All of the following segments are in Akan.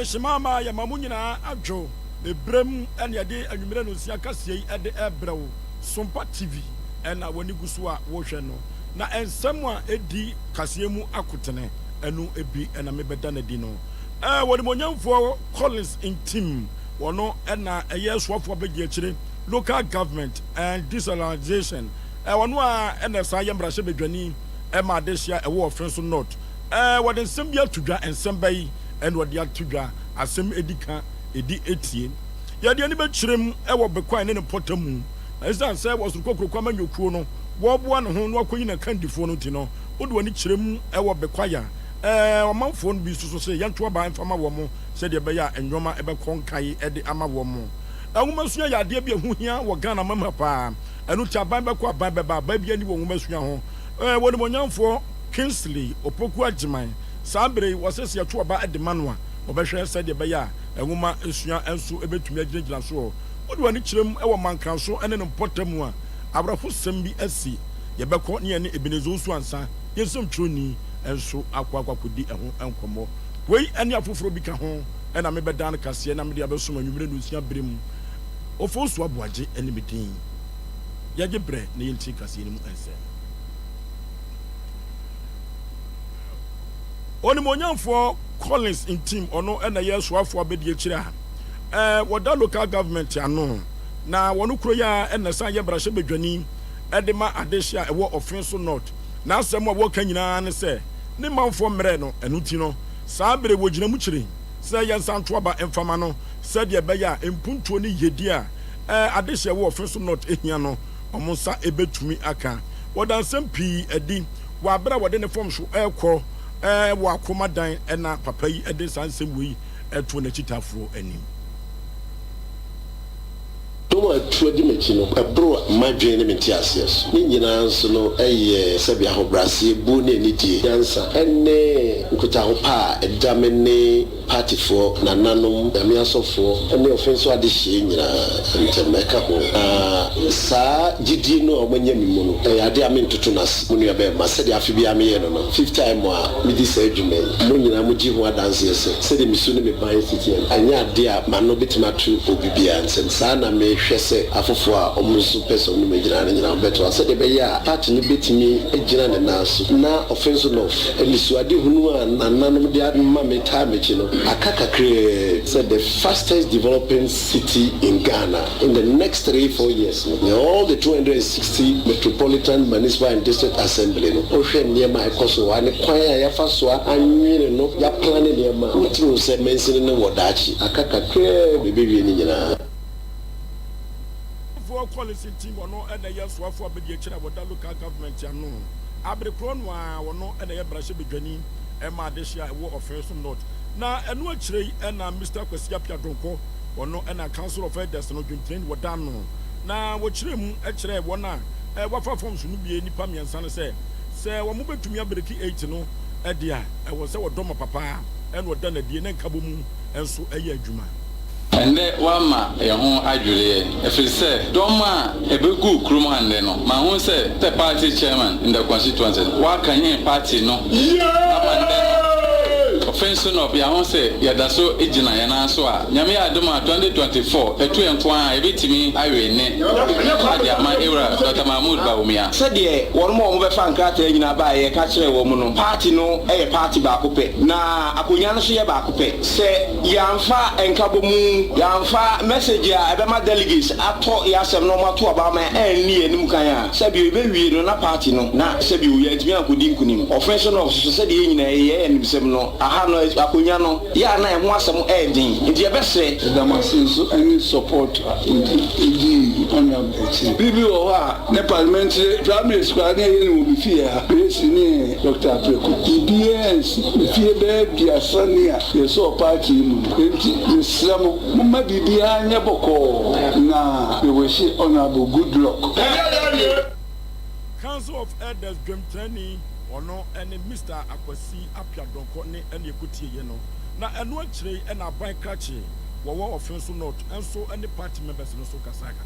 Shimama Yamamunina Ajo, the Brem and Yade and Yumeno Siakasi at the Ebro, Sompa TV, and Awaniguswa Washano. Na and someone Edi Kasiemu Akutene, and no Ebi and a Mebedana Dino. What the Monian for Collins in team, or no, and a year swap for Begiachre, local government and decentralization. One and a Sayam Brashebedjani, Emma Desia, a war of friends or not. What in Sambia Tuga and Sambay. And what the Tuga, as some Edika, Edi Etienne. Yet the animal trim, ever be quite in a potamu. As I said, was to cook Common Yokuno, Wob one who walk in a candy for Notino, would one trim, ever be quiet. A month phone be to say, young to a bind from a woman, said the Baya and Roma ever conkai at the Ama woman. A woman's ya dear be who here were Ghana Mamma Pa, and which I buy back what baby any woman's young. What the young for Kingsley or Pokua Jemine. Sabre was a year to about the manua, or Besha said the Baya, a woman is young and so able to make the so. What one each room, our man council, and an important one. Our foot sembi SC, Yabako near Ebenezer Swansa, yes, some truni, and so Aqua could be a home and come. Wait, and your Frobica home, and I may be down a Cassian, and the other summer you reduce your brim. Of all swabwaji and meeting. Yagibre, Neil Cassian and say. Only money for Collins in team or no and a year swap for Bediachira. What that local government are known. Now, one Ukroya and the Saya Brashebedjani, Edema Adesia, a war of friends or not. Now, someone walking in and say, Niman for Mereno and Utino, Sabre Wojinamuchri, say Yan Santwaba and Famano, said Yabaya, and Puntoni Yedia, Adesia war of friends or not, Ehiano, or Monsa Ebe to me Aka. What does some P. Eddie, while better what in the form should air call. Wa koma dan na papa yi ede sansem wi eto na chitafo anim Toma tuadi mechi no abro madwen ne menti ases ni nyina nso no sebia ho brase bu ne nidie yansa ene nkuta ho pa edamene party for nananom amiasofo ene ofenso ade hye nyina ntemeka ho sa gidi no omanya mimu no ade amentoto nas munu abe masede afi bia me ye no 5 time a midi sa adwuma no nyina mugi ho adanse yese sede misu ne me ban siti anya ade a mano betima tu obibia nsem sa na me hwese afofo a omrusu person no megina ne nyina beto asede be ya party ne betimi egina ne naso na offensive of elisu ade hunu a nananom de adma meta mechi no akaka said the fastest developing city in Ghana in the next 3-4 years all the 260 metropolitan municipal and district assembly no ohwe niema ekoso ane kwan ya faso anwire no ya plan niema uti se mention ne wodachi akaka bebe ni nyina Quality team or no and a year swap for Bediachira with the local government no Abrecron or no and a brush beginning Emma Desia war of first note. Now and what tree and Mr. Kwesiapia Donko or no and a council of elders no train were done. Now what trim actually one what forms should be any Pamian son say we're moving to me about 8 no Edia I was our Doma Papa and what done a DNA Kabumu and so a year Juma. And then one ma a home adjudicated. If it said, don't ma a big good crewman, then no. My home said, the party chairman in the constituency. Why can you party no? Offensive of your own say, Yadaso Ejina and Answa. Yamia Duma 2024, a 2 and 1, a bit to me, I will name. My era, Dr. Mahmoud Baumia. Said, yeah, one more over Fankata in a buy a catcher woman. Party no, a party bakupe. Na Akuyan Shia bakupe. Say, Yamfa and Kabumu, Yamfa, messenger, Abama delegates. I taught Yasam no more to about my end near Numkaya. Sabi, we don't have party no. Na Sabi, yet me, I could incunim. Offensive of society in a year and Semno. No akunyano ya na emu asem ending nti e be se damasinso any support in honorable bibi o ha ne parliamentary primary school na yin wo bifie ha praise ni Dr. Preku BS bifie be bia sania ye so party mu nti nsamo mama bibi anya boko na we wish honorable good luck. Council of Elders Dream Training or no any Mr. Akwasi Apia Donko ne any kuti ye no na eno akire na ban krache wo offensive note and so any party members no so kasa kaka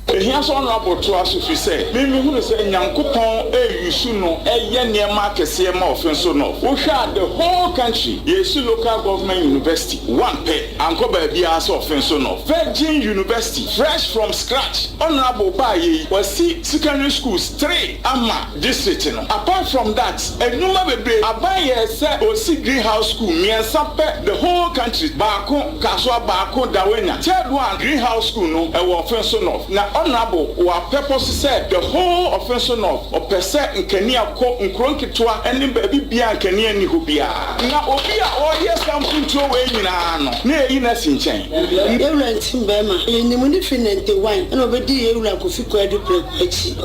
Ehia so honorable to us if you say me hu say nyankopon eyusu no eye niema kese ma offense no wo hwa the whole country yesu local government university one pay anko ba bia so offense no Virgin University fresh from scratch honorable ba ye wasi secondary schools 3 ama district no apart from that enuma bebre abaye se osi greenhouse school miensa pe the whole country baako kaso baako dawenya third one greenhouse school no e wo offense no na honorable wa purpose said the whole offense of opese nkani akọ nkronketwa ene ba bibia nkani ani ho bia na obi a o yes sampunto we nyina no na eyi na sinchen ewura ntimba ma ni mu ni finente wine na obedi ewura kofi ko edu prechi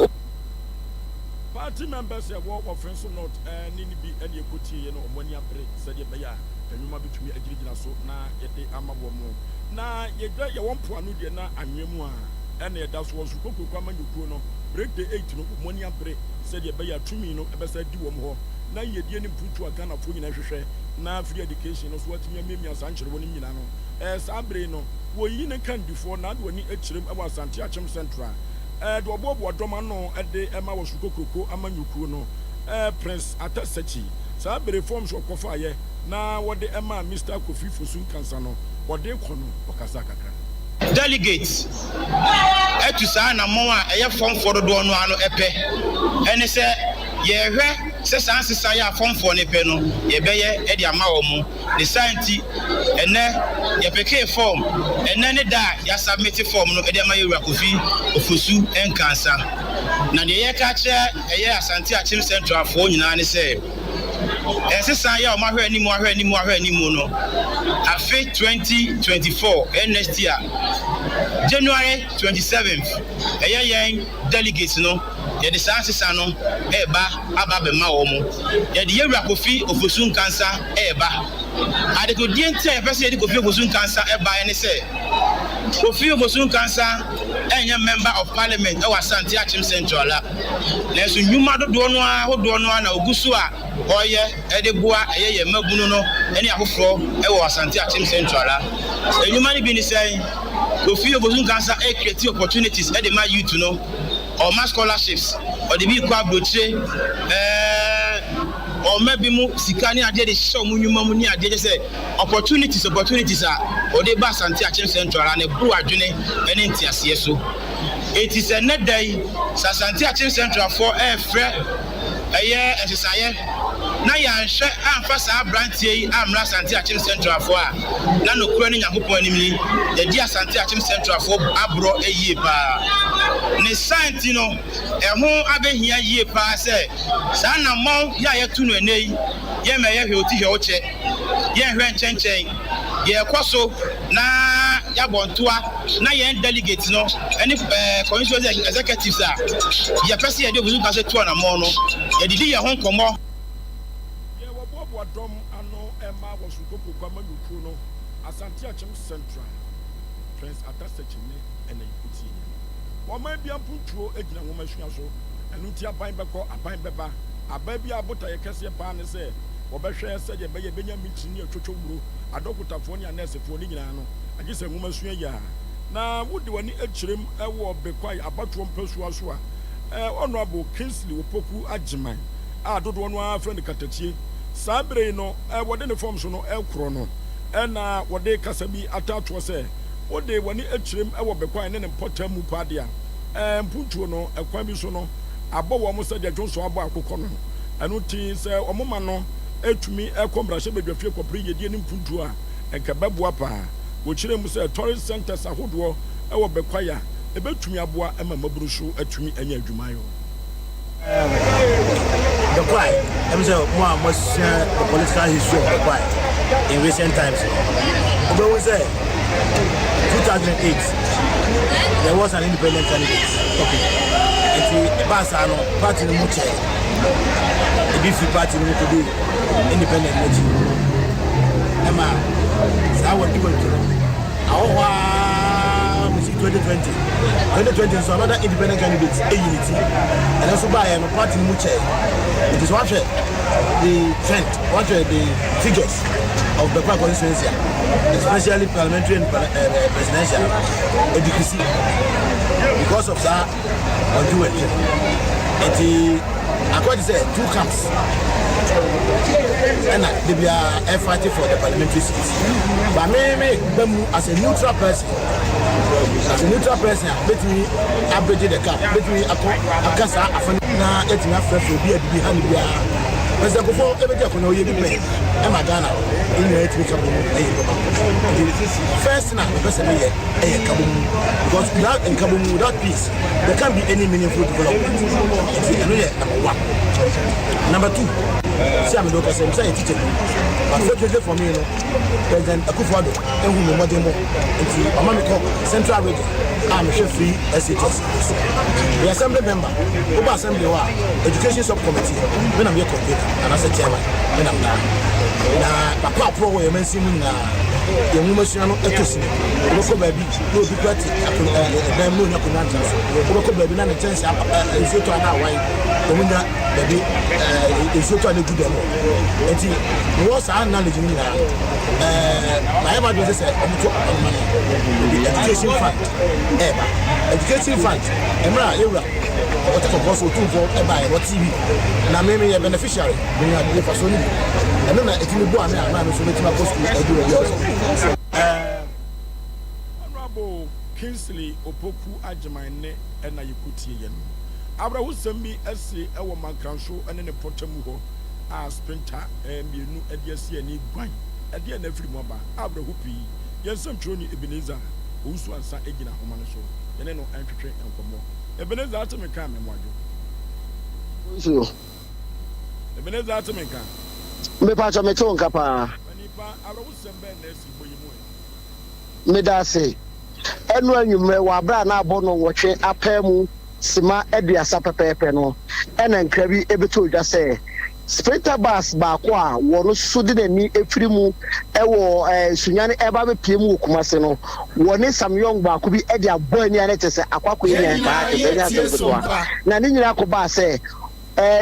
party members ya wo offense not ni bi ene ekoti ye no omoni abre said ye beya enuma bitumi agirigina so na yede amabo mo na yedwa ye wonpo anu de na anwemu a ene da so so kokoko amanyukuo no break the 8 no money abre said ye beya tumi no ebesa di wom ho na yedie ni mputu aga na fo nyina hwehwe na free education no so watimi amemi asankyere woni nyina no sabre no wo yi ne kan before na de woni akirem aba asante achem central do obobo doma no de ema wo so kokoko amanyukuo no prince atasachi sabre form so kofa ye na wo de ema Mr. Kofi Fosun kansa no wo de kono okasa kakra delegates etu saa na mo a eye form for do no ano epe ene se ye hwe se sansesa ya form for ne pe no ye beye e de ama wo mu the science ene ye peke form ene ne da ya submit form no e de ama ye Kofi Ofosu enkansa na de ye ka kire eye Asante Achim Central for nyina ne se sesa ya o ma hwe animu no afi 2024 next year January 27th yen delegates no ye de sesa no aba be ma wo mu ye de yewura Kofi Ofosu nkansa adeko diente e pese ye de Kofi Ofosu nkansa ne se Kofi Ofosu nkansa enya member of parliament e wa Asante Achim Central la na so nyuma dodo no a na ogusu a oye ede bua ye mabunu no ene afoforo e wo Asante Achim Central la enyuma ni bi ni say Kofi Ofosu nkansa create opportunities e de ma youth no or ma scholarships or the bi kwa brotre or maybe mu sikani ade de show mu nyuma mu ni ade say opportunities a or de ba Asante Achim Central na bru adwene ene ntiase so it is a net day Asante Achim Central for frɛ eye esesaye na ya nhwe amfa sa brantie yi amra Asante Achim Central for a na nokura ni Nyankopon anim ni ye di Asante Achim Central for abro eyie pa ne science no eho abehia yie pa se sa na mo ya yetu no enei ye me ye hwe oti hwe oche ye hwe nchenchen ye kwaso na ya bontoa na ye delegate no any constituency executives a ye pese ye de Ofosu nkansa tu na mo no ye didi ye ho nkomo ye wo bobo dom ano ema wo su kokoko amanyukuo no Asante Achim Central Prince Atasachi ne ene ikuti wo ma bia mpuntuo egina wo masua so enu ti aban beko aban beba aba bia abota ye kese pa ne se wo behwe se ye be ye benya mitini atwotwo wuro adokutafo ne anesefo ne nyina no agise wo masua ya na wodi wani akirem ewo bekwai abatuo mpasua so a honorable Kingsley Opoku Agiman a dodo no a friend katachie sabre no wode ne form so no ekro no na wode kasabi atato se wode wani akirem ewo bekwai ne mpotam mu pade a mpuntuo no ekwan bi so no abowo mo se de dwonso abo akokọ no anu ti se omoma no etumi ekomra hye bedwafie kopre yedie ne mpuntuo a enkababua pa wo kire mu se tourist centers ahodo ewo bekwaya ebetumi aboa ema maburusu atumi anya adwumayo the quiet I'm say more must share the political history of the quiet in recent times. But we say 2008 there was an independent candidate. Okay. And the Basano party no much. The BC party no to be independent election. Emma, I want to go 2020 so another independent candidate a unity and also by a party much. It is what the trend, what the figures of the constituency, especially parliamentary and presidential, education. because of that on do it. According to two camps, and they are fighting for the parliamentary seats. But me as a neutral person, between average the camp, between a casa, a fana, getting a fresh will be behind the as I go for every day for no year play. I'm a Ghana in the first now, the person here, because without peace, there can't be any meaningful development. Number one. Number two, see, I'm a local teacher. But fortunately for me, President Akufo-Addo, and who know more into Amamico Central Region, I'm a free SHS. The Assembly member, Oba Assembly, Education Subcommittee, when I'm here computer, and as a chairman, when I'm done. Papa Pro, you're mentioning the emotional economy. Local baby, no big party, them no Nakunanta, local baby, and a chance is to an hour. The winner, baby, is so to a good demo. And was our knowledge in my ever does say, the education fund, education fund, Emra, what for possible to vote by what TV. Now, maybe a beneficiary, bring out the person. And then it will go on and so make my post. Honorable Kingsley Opoku Ajamane and Nayukuti. Abra who send me essay our man council and then a potamuho as sprinter and you know at the CNE Gwine at the end every mobile. Abra Hoopy, yes, some Trony Ebenezer, who's one son Egina Homana show, and then no entry and for more. Ebenezer Atomic come and wadu. Ebenezer Atomic. Me pacha me ton kapa. Me da se. Enu anwumre wa bra na abo no wohwe apemu sima eduasa pepepe no. Ena nkrabi ebeto dwa se. Sprinter bus ba kwa wono sudi na ni efirimu ewo sunyane eba be piemu okumase no. Woni samyong ba ko bi edi abo ani anete akwakọ enya ba enya so na ni nyina ko ba se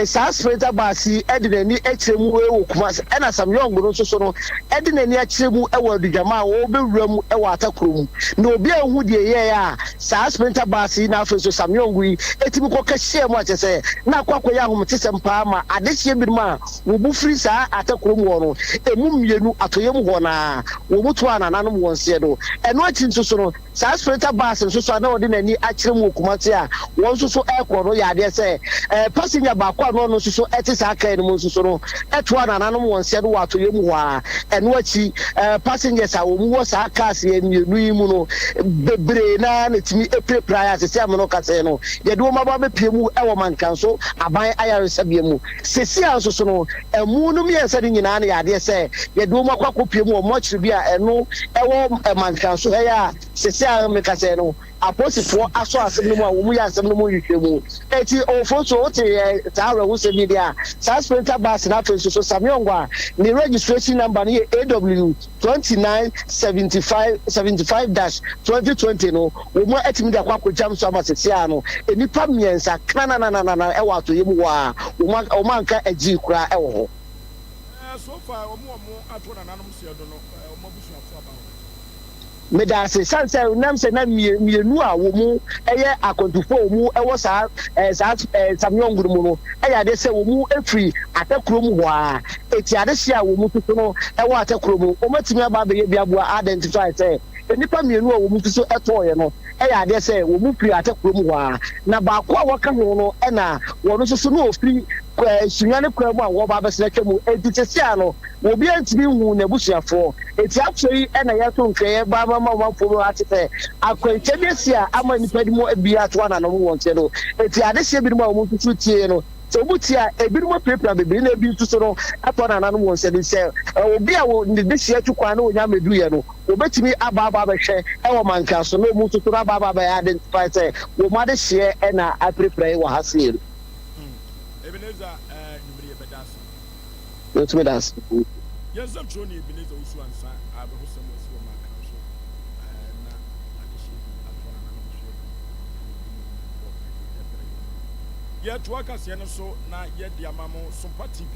sa sprinter basi edinani ekyeremu ewo kumase ena samyong no so no edinani akyeremu ewo adudwama wo bewuram ewo atakrom na obi ahu de ye ya sa sprinter basi na afenso samyong yi etimi ko kahye mu akyese na akwakoya ahomtese mpa ma adehye birma wo bu free sa atakrom wo no emu mienu atoyem ho na wo mutu anananom wonse do eno akyinso so no sa sprinter basi so na odinani akyeremu kumase a won so ekọ no ya de se passenger akwa no no so etisa aka ni mo so no eto anananom wonse do wato yemu ho a eno achi passengers a wo mu wo sa aka se emienu yi mu no bebre na netimi eprepra ya se amno ka se no ye do ma ba bepie mu e wo mankanso aban ayaresa bia mu sesi anso so no emu no mi ensa ni nyina na ya de se ye do ma kwa kopie mu o mo chiri bia eno e wo mankanso he ya sesi a me ka se no aposifo aso asem no mu a wo mu ya asem no mu hwehwemu eti ofo so o te taara wo se media sprinter bus na fenso so samyongwa ni registration number ni AW 2975-2020 no wo mu etimi da kwa jam so amasese ano enipa miensa kana na e wato yemu wa wo manka agi kura e wo ho so far wo mu ato na nanom se do no mo busuafo aba medase sanse namse na mienu a wo mu eye akontufo wo mu ewo sa samyonguru mu no eya de se wo mu efri atakrom ho a eti ade se a wo mu tutu no ewo atakrom o matimi aba be bia bua identify say enipa mienu a wo mu tutu etoye no eya de se wo mu pri atakrom ho a na ba kwa waka ho no ena wo no so no ofri sunyane kwa mu a wo ba besena twemu editese ano wo bi antimi hu na busuafo eti afei ena ya to nkeye ba ma fo atete akwanche besia ama nipa di mo bia to na no wonte no eti adehye bi mo a wo tutu tie no so butia ebi mo prepare bebi na ebi tutu no ato na no wonse ni se obi a wo ne dehye twukwa na onya medu ye no obetimi aba behwe e wo manka so no mu tutu aba ya identify say wo ma dehye ena a prepare wo hasil Ebenezer numeri bedas Let's me das. Yes, I'm sure Ebenezer usu ansa abehosem wasi wo manka so na adehye ato na no so yet workers yen so na ye dia mamo Sompa TV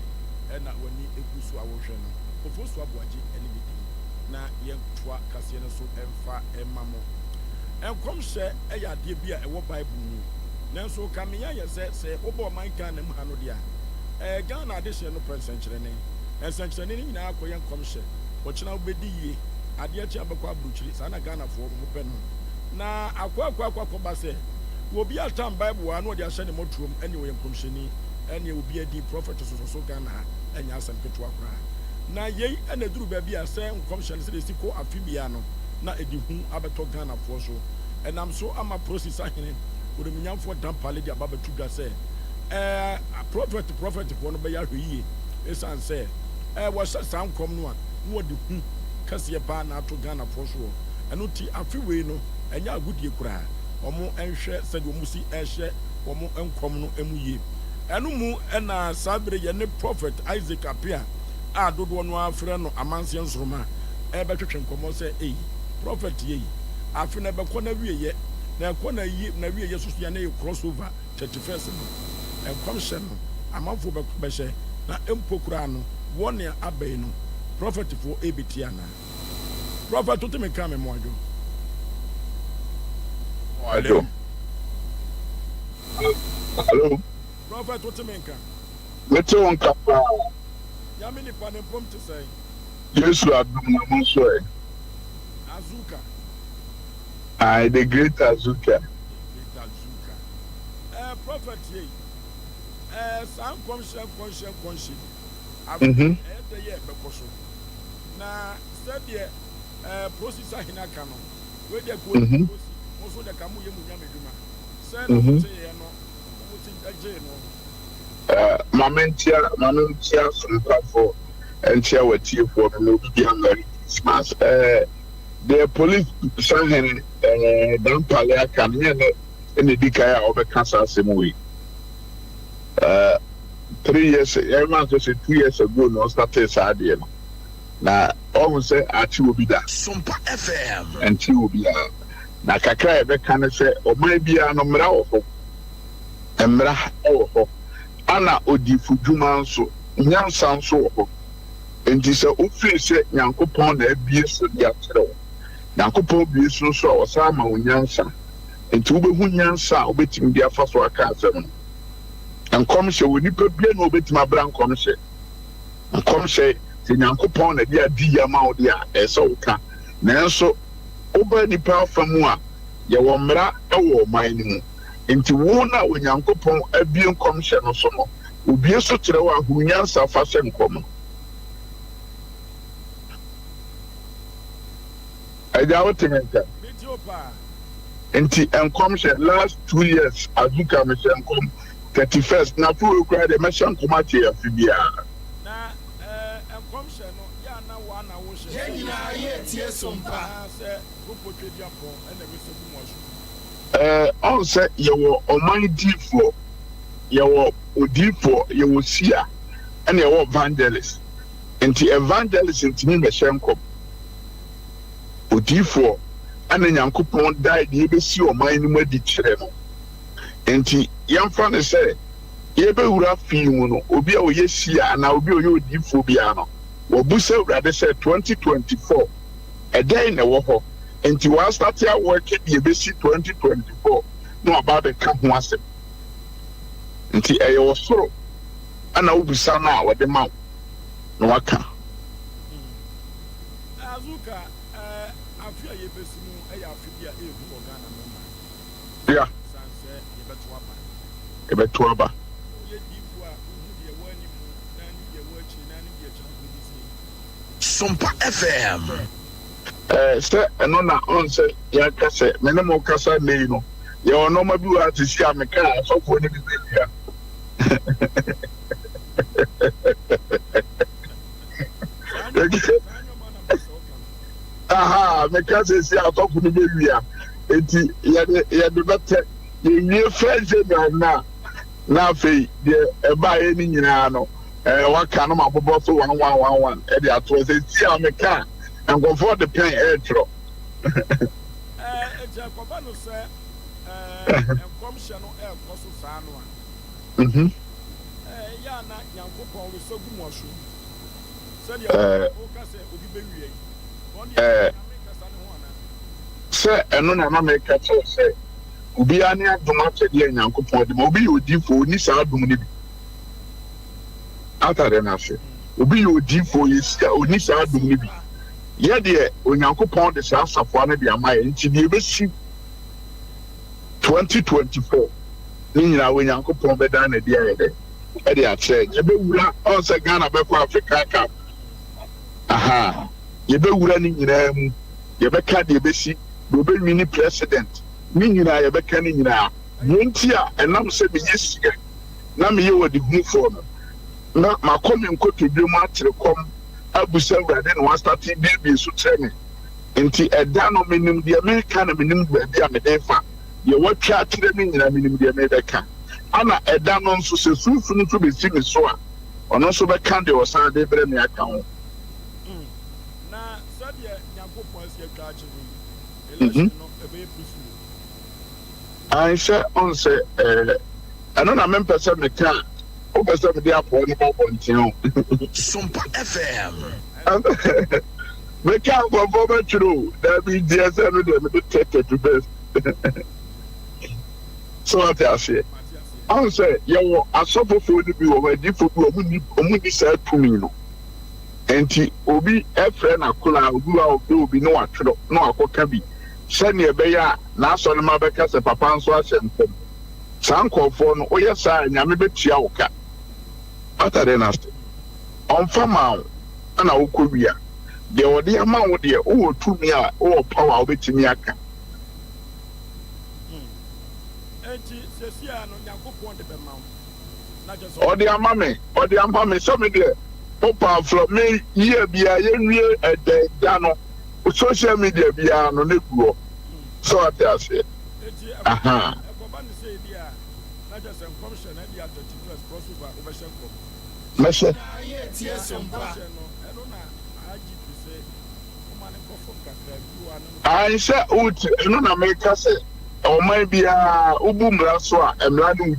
na wani egusu awohwe no ofosu aboaje ene bidi na ye twa kase yen so emfa emamo enkomhye eya de bia ewo Bible mu nanso kamenya ye se obo man kan na mu ha no dia Ghana de hye no presenkyerene ensenkyerene ni nyina akoye enkomhye ochina obedi yie ade achi abekwa abruchiri sa na Ghana fo mo pe no na akwa ba se obi atam Bible wa no de ahye ne motuom ene wo enkomhye ni ene obi adi prophet so Ghana enya asem ketwa kra na yei ene duru ba bia se enkomhye ne se si ko afibia no na edi hu abeto Ghana fo so enam so ama process ahene odeminyamfo dampale di ababetu ga se prophet fo no be ya hweye esan se wo sa nkom no a no odi hu kase pa na ato Ghana fo so eno ti afiwe no enya agudie kura omo enhwe se de omo si ehye omo enkom no emuye eno mu na sabre ye ne prophet Isaac apia a dodo no afre no amanse nsoroma betwetwe nkomo se prophet ye afi na be kona wieye na kona yi na wieye so ya na crossover 31st no enkomhye no amanfo be hye na empokura no wone abai no prophet fo ebetiana prophet to me come moajo hello prophet to me nka meto nka ya me ni panem pom te say Yesu adum na mo so Azuka the great Azuka prophet ye some conscience ye bekoso na said ye process ahina kano we dey go also the kamu ye munya meduma say no say no aje no mamentia Sompa for and share with you for no be Merry Christmas the police sahen dan pale kan ye ne dikaya obekasa semwe 3 years everyone say 2 years ago no started sadie no na almost say achi obi da Sompa FM and chi obi na kakra e be kan say o man bia no mra wo ho emra wo ho ana odifu dwuma nso nyansa nso wo ho enti say o fi say Nyankopon na abie so dia kire wo Nyankopon bie so a wasa ma onyansa enti wo be hu nyansa obetimi dia fa so aka asem enkomhye woni pa bia na obetimi abra enkomhye se Nyankopon na dia di ya ma wo dia eso uka nanso oba nipa famu a ye wo mra e wo man ni mu enti wo na Nyankopon abie enkomhye no so no obie so kire wo ahunyansa fa hye enkom Aja wotementa enti enkomhye last 2 years Azuka me enkom 31st na fu kura de me enkom atie afibia na enkomhye no ya na wa na wo hye nyina ye tie Sompa se popotwe diapo ena me se gumo so on say ye wo oman difo ye wo odifo ye wo sia ena ye wo evangelist enti evangelist ntimi me enkom odifo ana Nyankopon dai de ebesi oman ni madi kire no enti yamfa ne se ye be wura fi mu no obi a oyesia na obi oye odifo bia no wo busa urade se 2024 edai na wo ho enti wa start ya work de ebesi 2024 no about the camp ho asem enti wo soro ana obusa na wo de ma no waka Azuka afia ye besimu eya afibia ehu Ghana no yeah sanse ye beto aba ye difu a uhu de wani mu na ni de wachi na ni de cha Sompa FM se eno na on se ya kase mene mo kasa nei no ye ono ma bi wa tisi ameka asofo ni bibia aha meka se si asofo ni bibia enti ye de bete ye wie friends na fe de eba ye ni nyina no waka no mabobo so 1111 e de ato se si ameka and go for the pen airtro Jacob no say enkomhye no koso saa no a ya na Nyankopon we so gumo so se de o ka se obi be wie on de America sa ne ho ana say eno na make say obi ani adoma chede Nyankopon de obi odifo ni sa adom ni bi atare na se obi odifo yesia oni sa adom ni bi ye de Onyankopon de sa asafo na de amaye nti de ebesi 2024 ni nyina Onyankopon be dan na de ayede e de ache ye be wura on se Ghana be for Africa Cup aha ye be wura ni nyina mu ye be ka de ebesi do be wini president ni nyina ye be ka ni nyina yenti a enam se be yesia na me ye wodi hu for no na makomi nkoto bi mu atere kom abusa wurade no start baby so treme enti eda no menim de America na menim baabi a medefa ye watwa atere ni nyina menim de America ana eda no nso se sufu no be si me so a ono so be kan de osan de bre me aka ho na sabe Nyankopon se atwa akyere election no ebe peaceful I say on say ano na me pese me kan o pese me dey apọ ni mo bontin Sompa FM me kan go be true that be DSM no dey me take to best so what I say I say you asofofo ni bi o ma difo bi o mu ni say to me no enti obi efre na kola obi no atwero no akoka bi sani ebeya na aso no ma beka se papa nso ahyempom sankofo no oyɛ saa nyame betua wo ka atare na st on fama na wo kowia de odi ama wo de wo tumi a wo power wo betimi aka enti sesia no Nyankopon de be ma na je so odi ama me so me de papa from me year bia yenwie edda no social media bia no ne guo so atase aha Meshe I say ut no na make say o man bia ubu mra so a emra no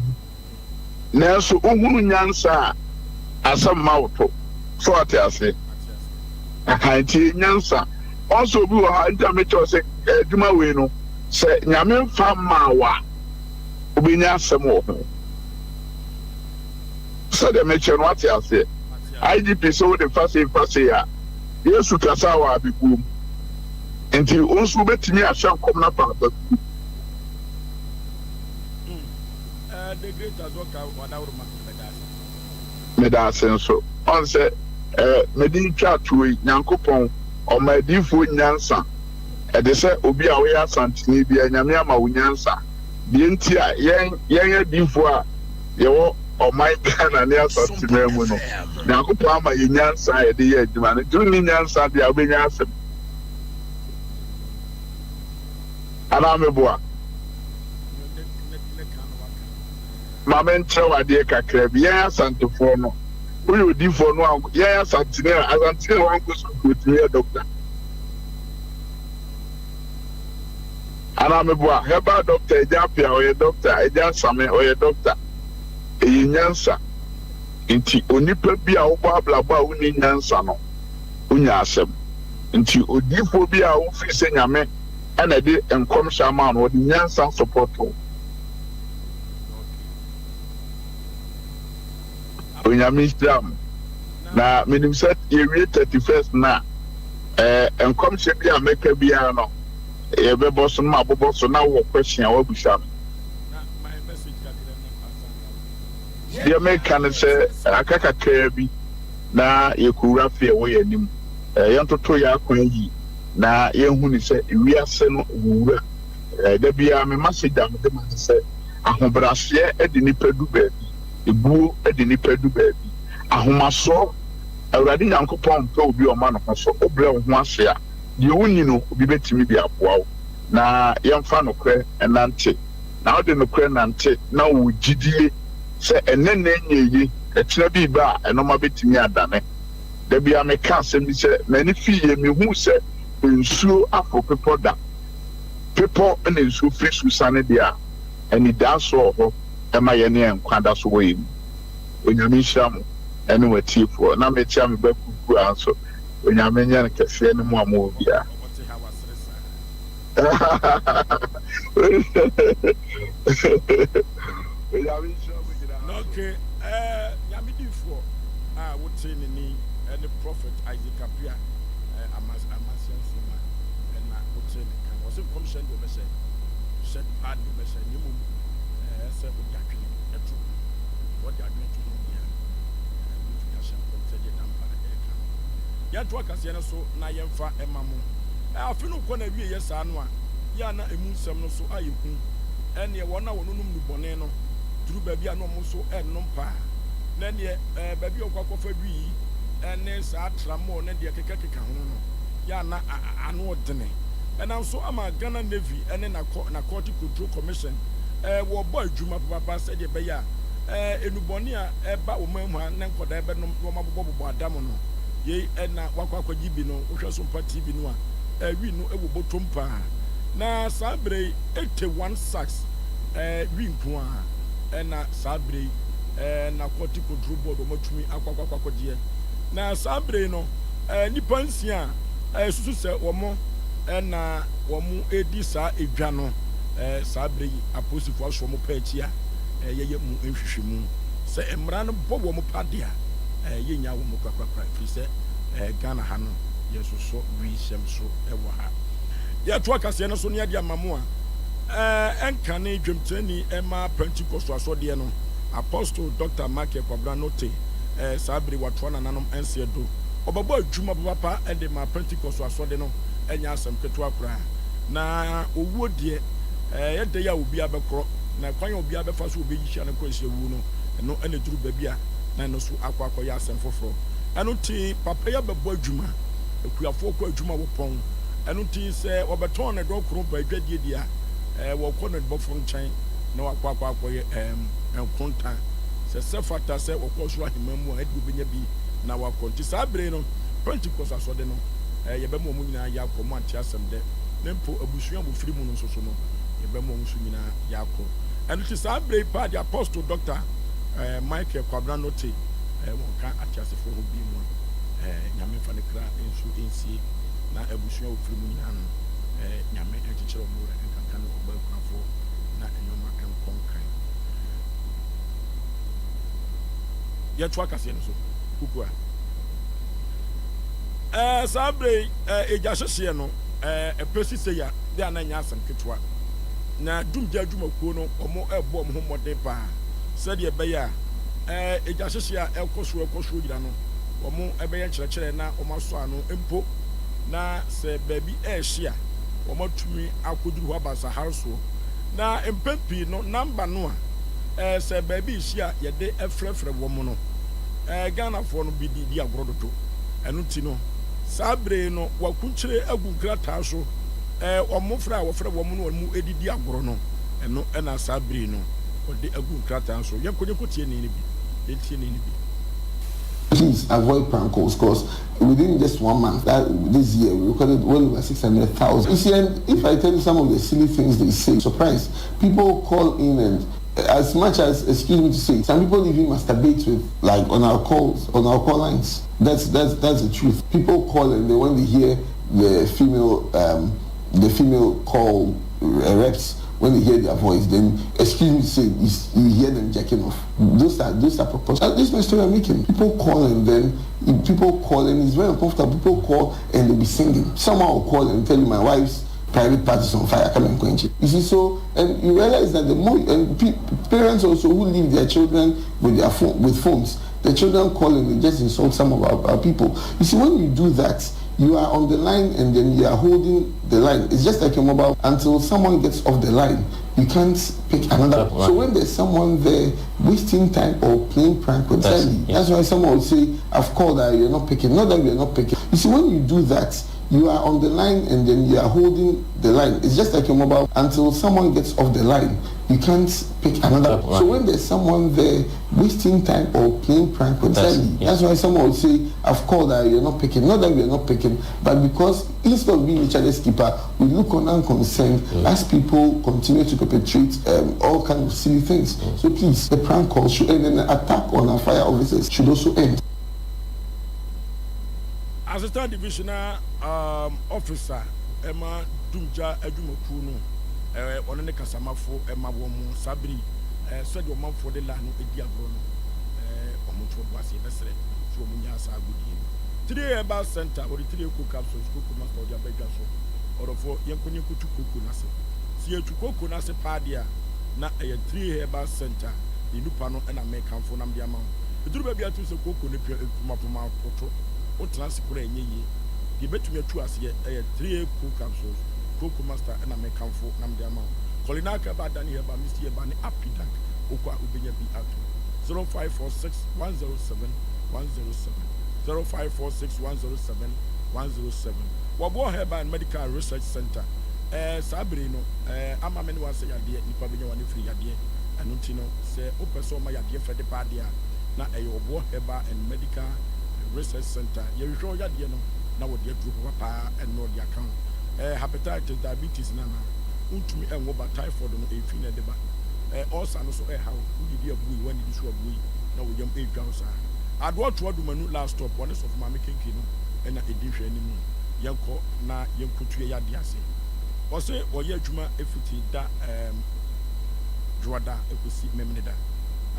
na so ohunu nyansa asam mawto so atase aha ti nyansa also bi wa nta me cho say eduma we no say nyame fa mawa obinya asem wo so the mention what you say IGP so the first ya yesu kasa wa abikum enti onsu betimi ahya kom na papa the great azoka wadawruma medase so on say medin twa tuwe Nyankopon o madifo nyansa e de say obi a we asantini bia nyame ama wo nyansa de enti a yen adifo a ye wo o my Ghana ne asantini mu no Nyankopon ama ye nyansa e de ye adwuma no du ni nyansa de obenya asem ana meboa mamen trewa de kakra bi ya asantefo no we odifo no ya asantini wan go so go doctor ana meboa heba doctor ejapia o doctor ejasame o doctor nyansa nti onipa bi a wo ablabo a woni nyansa no unya asem nti odifo bi a wo fi se nyame ana de enkom shaman wo nyansa support onyame islam na minim set yewie 31st na enkom she bi a meka bia no ye be boss no aboboso na wo question wa busha the American say akaka kabi na yekura fe wo yanim yentoto ya kwan yi na yehu ni say wiase no wura da bia me message am de man say ahobrahye e de nipa du baabi ebuo e de nipa du baabi ahomaso awurade Nyankopon pe obi o ma no so obre wo ho ase a de woni no obi betimi bi aboa wo na yemfa no kre enante na ode no kre nante na wo gidie se enene nyeyi etira bi ba enoma betimi adane da bia me ka asem bi se mani fiye me hu se nsuo afo pepo da pepo na nsuo fresu sane dia eni da so ho ema ye ne enkwada so wo yim onyame hyiam ene watifo na me tia me bakuku anso onyame nya ne kese ne mu amu bia Okay, Yamidi for would say ni and the prophet Isaac Apia, Amasian Sima, and I would say the was a commission to message, said bad message, you move, said what you're doing, what you're going to do here, and you can say the number. Yet, what I say, so Nayamfa and Mamu. I feel no corner, yes, Anwa, Yana, a moon, some no so are you, and you want to know Boneno. Through baby and almost so and non pa. Then ye baby of Quaco Febri and there's a tramo and the Kakaka. Yana, I know Dene. And also I'm a Ghana Navy and then a Narcotic Control Commission. War boy Juma Papa said ye beya. Enubonia, about woman, and for the Ebenum Bobo Damono. Ye and Waka Gibino, which was some party Binoa. We know a botumpa. Na Sabre 81 sacks. Winkwa. Na sabre narcotic control board o matumi akwakwakwakodie na sabre no nipa nsia susu se omo na omo edi sa edwa no sabre aposifo aso mo pa achia yeye mu ehwehwemu se emra no bo wo mo padea yenya wo mo kwakwakwa fi se Ghana ha no yesuso wi sem so ewo ha ya to akase no so ne ade amamu a enkane dwemtani ema Pentecost asode no Apostle Dr. Mark Kwabranote sabri watwa nanom ensiedo obabo adwuma papa ende ma Pentecost asode no enya asem keto akura na owuo de yede ya obi abekro na kwan obi abefa so obi yihia ne kwese wu no ene duru babia na no so akwa ya asem foforo eno ti papa ya bebo adwuma ekuafo ko adwuma wo pon eno ti se obeton ne do kro ba adwadie dia wɔkɔ no bɔfo nkyɛn na wakɔ yɛ enkonta sɛ fata sɛ wɔkɔ so ahemamu a ɛde benya bi na wakɔ nti saa bere no Pentecost asɔde no yɛbɛma mu nyinaa yɛ akɔ mu ante asɛm dɛ na mpo abusua bofiri mu no nso so no yɛbɛma mu nso nyinaa yɛ akɔ ɛno ti saa bere pa the Apostle Dr. Michael Kwabranote wɔka ate asefo ho bi mu nyame fa ne kra nso ensie na abusua bofiri mu nyinaa no nyame ɛkyekyerɛ mu na enyoma enkonkan ya twa kase no so kukua sabre eja hyehye no epesi se ya de ananya asem ketwa na dumja adwuma kuo no omo ebo omo homode pa se de ebe ya eja hyehye a ekoso yira no omo ebe ya kyerɛkyerɛ na omo aso ano empo na se baby ehye omo tumi akoduru ho abasa harso na empempi no number no a se baby hia ye de efrefre wo mo no Ghana for no bi di agorododo enu ti no sabre no wakunkyere agunkrata so omofra a wofra wo mo no mu edidi agoro no eno na sabre no ode agunkrata so yekonye kotie ni bi etie ni bi. Please avoid prank calls because within just 1 month, this year, we recorded well over 600,000. You see, and if I tell you some of the silly things they say, surprise, people call in and as much as, excuse me to say, some people even masturbate with, like, on our call lines. That's the truth. People call and when they hear the female call reps, when they hear their voice, then excuse me to say, you hear them jacking off. Those are proportions. This is my story I'm making. People call and it's very uncomfortable. People call and they'll be singing. Someone will call and tell you my wife's private part is on fire, come and quench it. You see, so, and you realize that the more, and parents also who leave their children with their with phones, the children call and they just insult some of our people. You see, when you do that, you are on the line and then you are holding the line. It's just like a mobile. Until someone gets off the line, you can't pick another. Right. So when there's someone there wasting time or playing prank with them, that's why someone will say, I've called that you're not picking. Not that you're not picking. You see, when you do that, you are on the line and then you are holding the line. It's just like a mobile. Until someone gets off the line, you can't pick another. Right. So when there's someone there wasting time or playing prank with them, that's why someone will say, I've called that you're not picking. Not that we're not picking, but because instead of being each other's keeper, we look on unconcerned as people continue to perpetrate all kinds of silly things. So please, the prank call should end and the attack on our fire officers should also end. Assistant Divisional Officer Emma dumja adwumakuo no ɔno ne kasamafo ɛma wɔn mu sabiri sɛdeɛ ɔmanfoɔ de la no edi agorɔ no ɔmo nso do ase bɛsrɛ so ɔmo nya asa agodie 3 herbal center or 3 eco capsules koko master ɔde abɛdwa so ɔdɔfoɔ yɛnkɔ tu koko n'ase si etu koko n'ase paade na ɛyɛ 3 herbal center ne nipa no ɛna mɛkanfo nam de ama wo eduru baabi atu sɛ koko ne puma koto wotena ase kora ɛnyɛ yie deɛ bɛtumi atu aseɛ ɛyɛ 3 eco capsules koko master ɛna mɛkanfo nam de ama wo kɔlinaka ba dani heba misi heba ne apidak okwa ubenya bi ato 0546107107 wabo heba and medical research center sabri no ama me ne wase yade nipa benya wane free yade eno ti no se opeso ma yade fede paade na obo heba and medical research center ye hwo yade no na wo de aduro papa eno de account hepatitis diabetes na untumi enwo ba typhoid no efi na de ba also no so how udidi abuyi wani di so abuyi na wo yam edwan sa adwo to adumanu last stop one of ma mekenki no na edi hwe anim yenko na yenkotu ya de ase o se oye adwuma efuti da droda ekosi memneda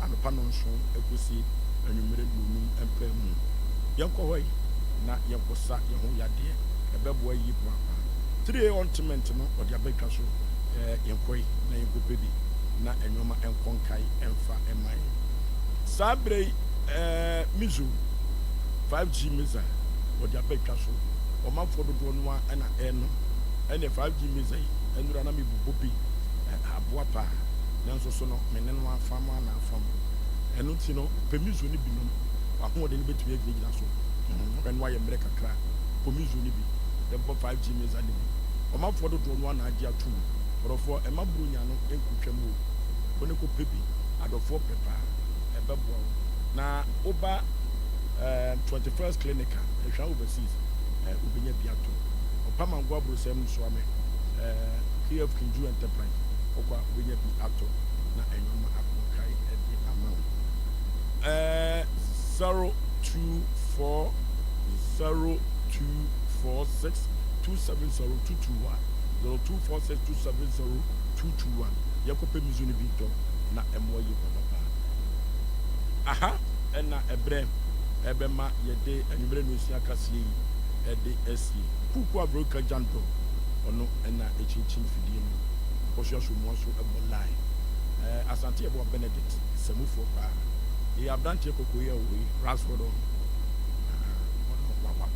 anopa no nso ekosi anwumere dunum empemu yenko hoy na yenko sa ye ho yade ebebo ayi bua 3 ointment no odi abetwa so yenkoi na yenkopebi na enwoma enkonkai emfa emai sabre mizu 5G miza odi abetwa so o manfo dodo no a na eno ene 5G miza yi enura na mebubobi aboa pa nanso so no meneno afama na afam eno ti no pemizu ni binom ahode ni betumi agina so enwa ye mre kakra pemizu ni bi the 5G miza ni bi o manfo dodo no na agi atu orofo emaburu nya no enkutwamu one ko pebi adofo pepa ebebo na oba 21st clinic ehwa overseas ubenya biato opama ngwa brosem so ame KF Kinju Enterprise okwa ubenya biato na enyoma akokai edi amount 02402462702221 0246270221 yakope mizuni bito na emoyi papa aha ena ebema yede anwumere no sia kasie ede esi kuku abroka janto ono ena echinchin fidie no osho so mo so ebolai asante ebo Benedict semufo pa e abdante kokoye owi Rasford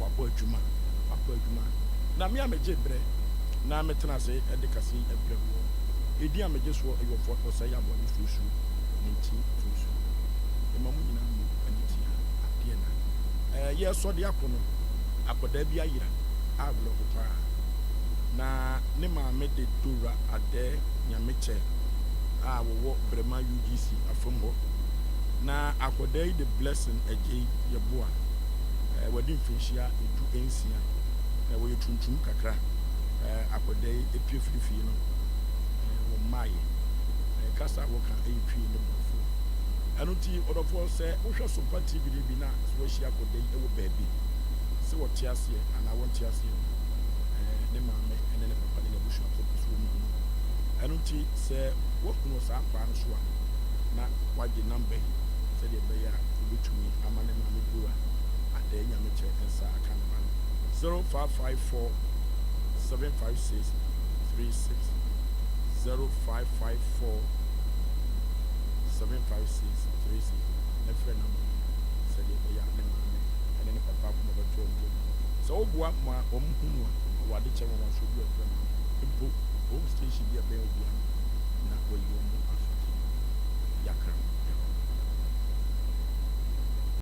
wapo adwuma na me ameje bre na metena se edekasi ebrewo edi ameje so eyofo to say abo ni fusu nti fusu emamu nyina mu aniti ade na ye so de akono akoda bi ayira abro pa na ne ma me de dura ade nyameche a wo brema UGC afomho na akoda yi the blessing age yeboa wadi mfinhia edu ensia wo yetuntum kakra akoda yi epiefrifi no wo mai kasa wo kan epi ne bofo anuti odofo se wo hwe Sompa TV bi na so hia akoda yi wo baabi se wo tiase ana wo tiase ne maame ene ne papa ne bushu akoda so mu anuti se wo kuno sa akwa no so na waje number se de be ya ubetumi amane maame bua ade nyame che ensa aka no 0554 756 36 0554 756 36 ne friend number se de be ya ne maame ene ne papa ko mo to mo so obua ma omhunu wa de che won so bua friend impo home station bi abe obua na wo